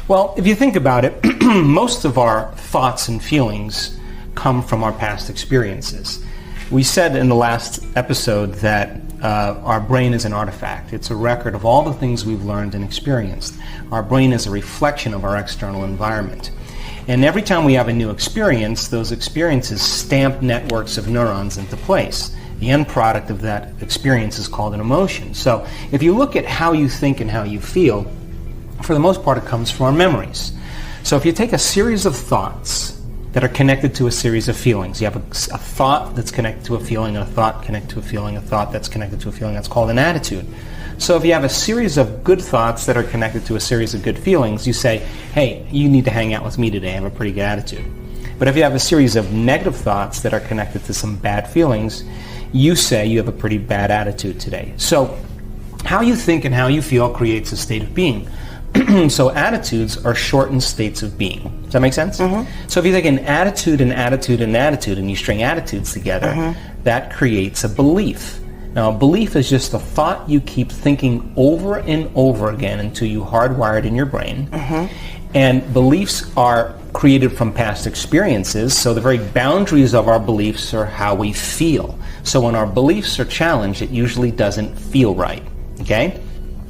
Well, if you think about it, most of our thoughts and feelings come from our past experiences. We said in the last episode that our brain is an artifact. It's a record of all the things we've learned and experienced. Our brain is a reflection of our external environment. And every time we have a new experience, those experiences stamp networks of neurons into place. The end product of that experience is called an emotion. So if you look at how you think and how you feel, for the most part it comes from our memories. So if you take a series of thoughts that are connected to a series of feelings, you have a thought that's connected to a feeling, and a thought connected to a feeling, a thought that's connected to a feeling, that's called an attitude. So if you have a series of good thoughts that are connected to a series of good feelings, you say, hey, you need to hang out with me today, I have a pretty good attitude. But if you have a series of negative thoughts that are connected to some bad feelings, you say you have a pretty bad attitude today. So how you think and how you feel creates a state of being. So attitudes are shortened states of being. Does that make sense? Mm-hmm. So if you take an attitude, an attitude, and an attitude, and you string attitudes together, mm-hmm. that creates a belief. Now, a belief is just a thought you keep thinking over and over again until you hardwire it in your brain. Mm-hmm. And beliefs are created from past experiences, so the very boundaries of our beliefs are how we feel. So when our beliefs are challenged, it usually doesn't feel right. Okay?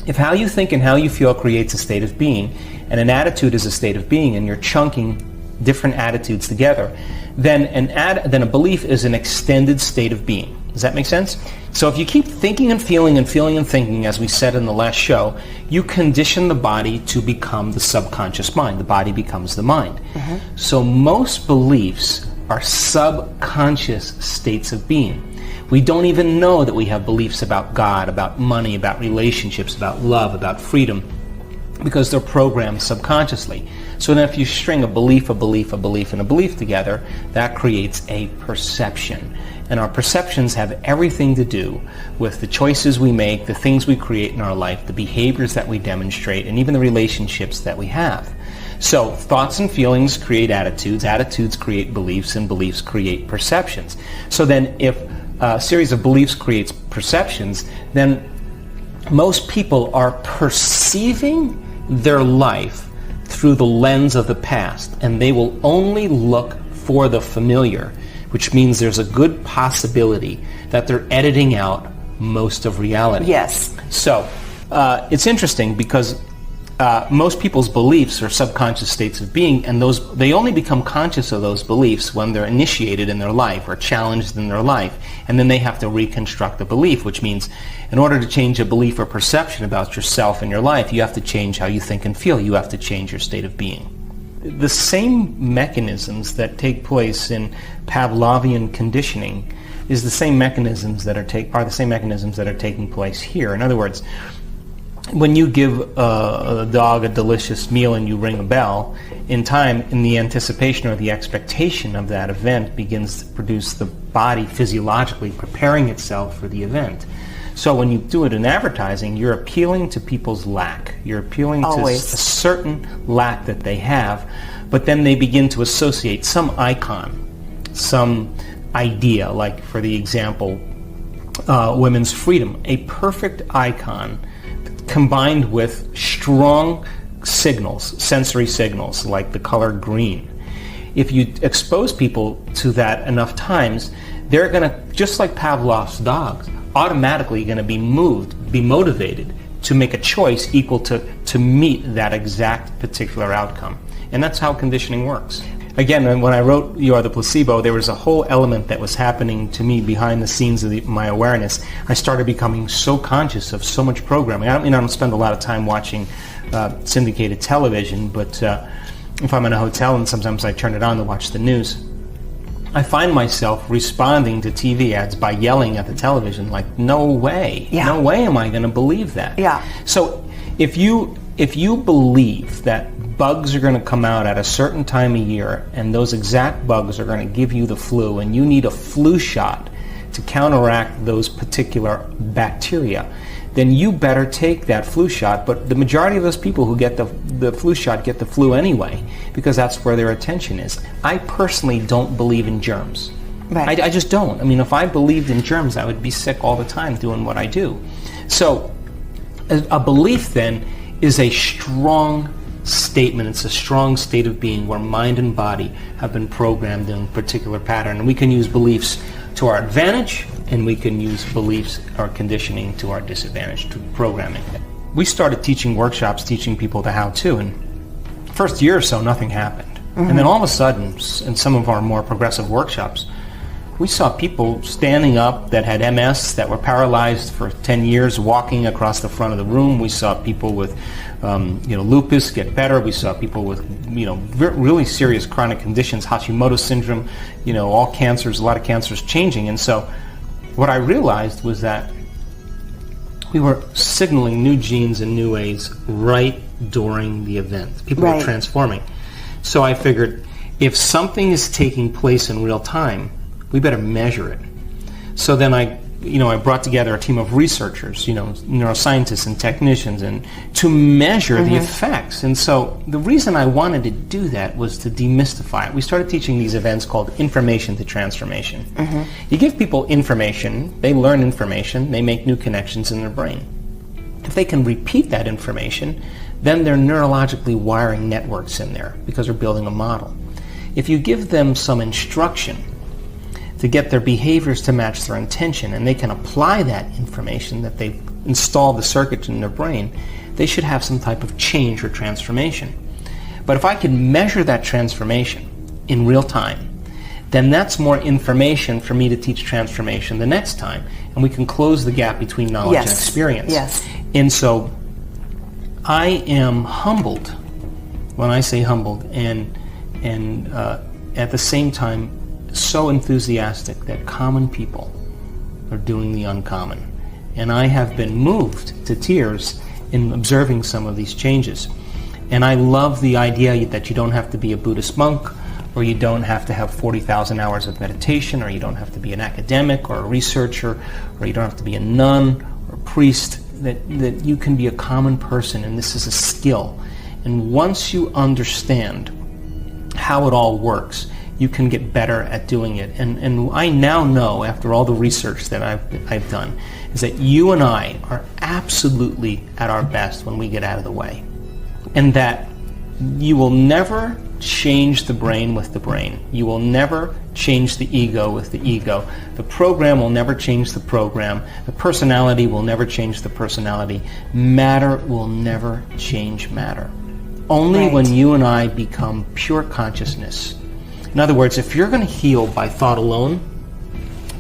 If how you think and how you feel creates a state of being, and an attitude is a state of being, and you're chunking different attitudes together, then a belief is an extended state of being. Does that make sense? So if you keep thinking and feeling and feeling and thinking, as we said in the last show, you condition the body to become the subconscious mind. The body becomes the mind. Mm-hmm. So most beliefs are subconscious states of being. We don't even know that we have beliefs about God, about money, about relationships, about love, about freedom, because they're programmed subconsciously. So then if you string a belief, and a belief together, that creates a perception. And our perceptions have everything to do with the choices we make, the things we create in our life, the behaviors that we demonstrate, and even the relationships that we have. So thoughts and feelings create attitudes, attitudes create beliefs, and beliefs create perceptions. So then if a series of beliefs creates perceptions, then most people are perceiving their life through the lens of the past, and they will only look for the familiar, which means there's a good possibility that they're editing out most of reality. Yes. So it's interesting because most people's beliefs are subconscious states of being, and they only become conscious of those beliefs when they're initiated in their life or challenged in their life, and then they have to reconstruct the belief, which means in order to change a belief or perception about yourself and your life, you have to change how you think and feel. You have to change your state of being. The same mechanisms that take place in Pavlovian conditioning is the same mechanisms that are the same mechanisms that are taking place here. In other words, when you give a dog a delicious meal and you ring a bell, in time, in the anticipation or the expectation of that event begins to produce the body physiologically preparing itself for the event. So when you do it in advertising, you're appealing to people's lack. You're appealing to a certain lack that they have, but then they begin to associate some icon, some idea, like for the example, women's freedom, a perfect icon combined with strong signals, sensory signals, like the color green. If you expose people to that enough times, they're going to, just like Pavlov's dogs, automatically going to be motivated to make a choice equal to meet that exact particular outcome. And that's how conditioning works. Again, when I wrote You Are the Placebo, there was a whole element that was happening to me behind the scenes of my awareness. I started becoming so conscious of so much programming. I don't spend a lot of time watching syndicated television, but if I'm in a hotel and sometimes I turn it on to watch the news, I find myself responding to TV ads by yelling at the television like, no way, no way am I going to believe that. Yeah. So if you believe that bugs are going to come out at a certain time of year and those exact bugs are going to give you the flu and you need a flu shot to counteract those particular bacteria, then you better take that flu shot. But the majority of those people who get the flu shot get the flu anyway because that's where their attention is. I personally don't believe in germs. Right. I just don't. I mean, if I believed in germs, I would be sick all the time doing what I do. So a belief then is a strong statement. It's a strong state of being where mind and body have been programmed in a particular pattern. And we can use beliefs to our advantage, and we can use beliefs or conditioning to our disadvantage, to programming. We started teaching workshops, teaching people the how-to, and first year or so, nothing happened. And then all of a sudden, in some of our more progressive workshops, we saw people standing up that had MS, that were paralyzed for 10 years, walking across the front of the room. We saw people with lupus get better. We saw people with really serious chronic conditions, Hashimoto's syndrome, all cancers, a lot of cancers changing. And so what I realized was that we were signaling new genes in new ways right during the event. People were transforming. So I figured, if something is taking place in real time, we better measure it. So then I brought together a team of researchers, neuroscientists and technicians, and to measure the effects. And so the reason I wanted to do that was to demystify it. We started teaching these events called information to transformation. You give people information, they learn information, they make new connections in their brain. If they can repeat that information, then they're neurologically wiring networks in there because they're building a model. If you give them some instruction to get their behaviors to match their intention, and they can apply that information that they've installed the circuits in their brain, they should have some type of change or transformation. But if I can measure that transformation in real time, then that's more information for me to teach transformation the next time, and we can close the gap between knowledge and experience. And so I am humbled, when I say humbled, and at the same time so enthusiastic that common people are doing the uncommon. And I have been moved to tears in observing some of these changes. And I love the idea that you don't have to be a Buddhist monk, or you don't have to have 40,000 hours of meditation, or you don't have to be an academic or a researcher, or you don't have to be a nun or a priest, that you can be a common person, and this is a skill. And once you understand how it all works, you can get better at doing it. And I now know, after all the research that I've done, is that you and I are absolutely at our best when we get out of the way. And that you will never change the brain with the brain. You will never change the ego with the ego. The program will never change the program. The personality will never change the personality. Matter will never change matter. Only when you and I become pure consciousness. In other words, if you're going to heal by thought alone,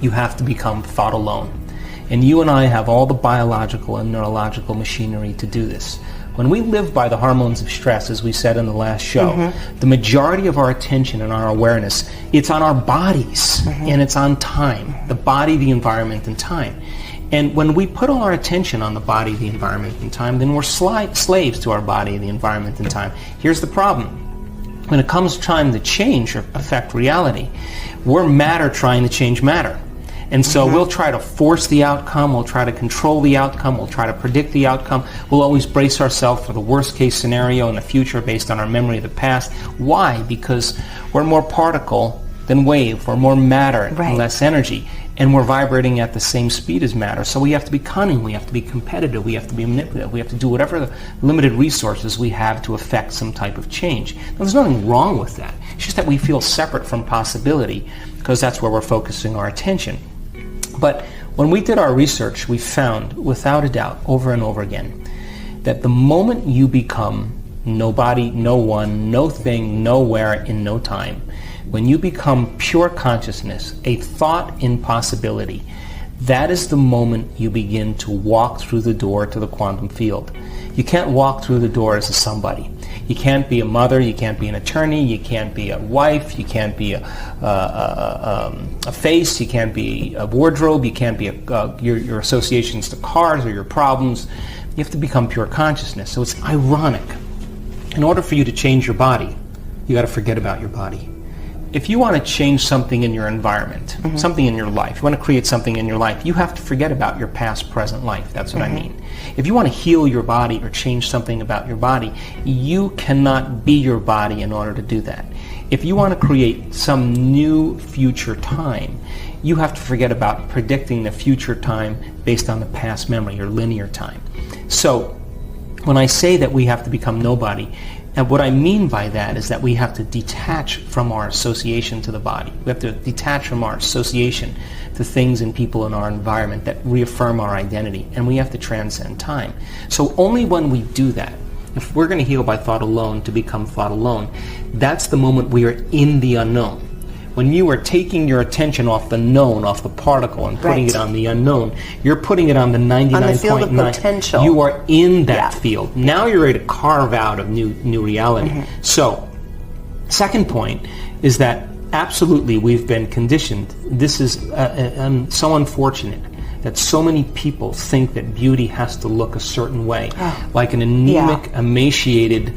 you have to become thought alone. And you and I have all the biological and neurological machinery to do this. When we live by the hormones of stress, as we said in the last show, the majority of our attention and our awareness, it's on our bodies, and it's on time. The body, the environment, and time. And when we put all our attention on the body, the environment, and time, then we're slaves to our body, the environment, and time. Here's the problem. When it comes time to change or affect reality, we're matter trying to change matter. And so we'll try to force the outcome, we'll try to control the outcome, we'll try to predict the outcome. We'll always brace ourselves for the worst case scenario in the future based on our memory of the past. Why? Because we're more particle than wave, we're more matter and less energy. And we're vibrating at the same speed as matter. So we have to be cunning, we have to be competitive, we have to be manipulative, we have to do whatever the limited resources we have to affect some type of change. Now, there's nothing wrong with that. It's just that we feel separate from possibility because that's where we're focusing our attention. But when we did our research, we found, without a doubt, over and over again, that the moment you become nobody, no one, no thing, nowhere, in no time, when you become pure consciousness, a thought in possibility, that is the moment you begin to walk through the door to the quantum field. You can't walk through the door as a somebody. You can't be a mother, you can't be an attorney, you can't be a wife, you can't be a face, you can't be a wardrobe, you can't be your associations to cars or your problems. You have to become pure consciousness. So it's ironic. In order for you to change your body, you got to forget about your body. If you want to change something in your environment, something in your life, you want to create something in your life, you have to forget about your past, present life. That's what I mean. If you want to heal your body or change something about your body, you cannot be your body in order to do that. If you want to create some new future time, you have to forget about predicting the future time based on the past memory or linear time. So when I say that we have to become nobody, And what I mean by that is that we have to detach from our association to the body. We have to detach from our association to things and people in our environment that reaffirm our identity, and we have to transcend time. So only when we do that, if we're going to heal by thought alone to become thought alone, that's the moment we are in the unknown. When you are taking your attention off the known, off the particle, and putting it on the unknown, you're putting it on the 99.9. On the field of potential. You are in that field. Now you're ready to carve out a new reality. So, second point is that absolutely we've been conditioned. This is so unfortunate that so many people think that beauty has to look a certain way, like an anemic, emaciated,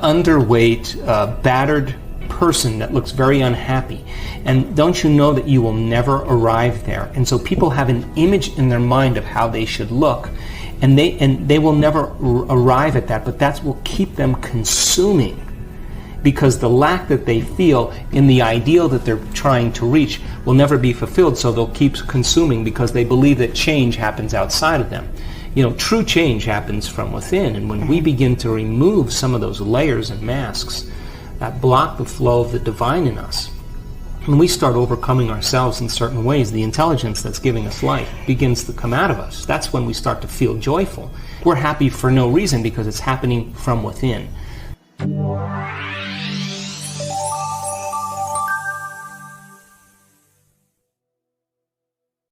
underweight, battered person that looks very unhappy. And don't you know that you will never arrive there? And so people have an image in their mind of how they should look, and they will never arrive at that, but that will keep them consuming, because the lack that they feel in the ideal that they're trying to reach will never be fulfilled, so they'll keep consuming because they believe that change happens outside of them. You know, true change happens from within, and when we begin to remove some of those layers and masks that block the flow of the divine in us, when we start overcoming ourselves in certain ways, the intelligence that's giving us life begins to come out of us. That's when we start to feel joyful. We're happy for no reason because it's happening from within.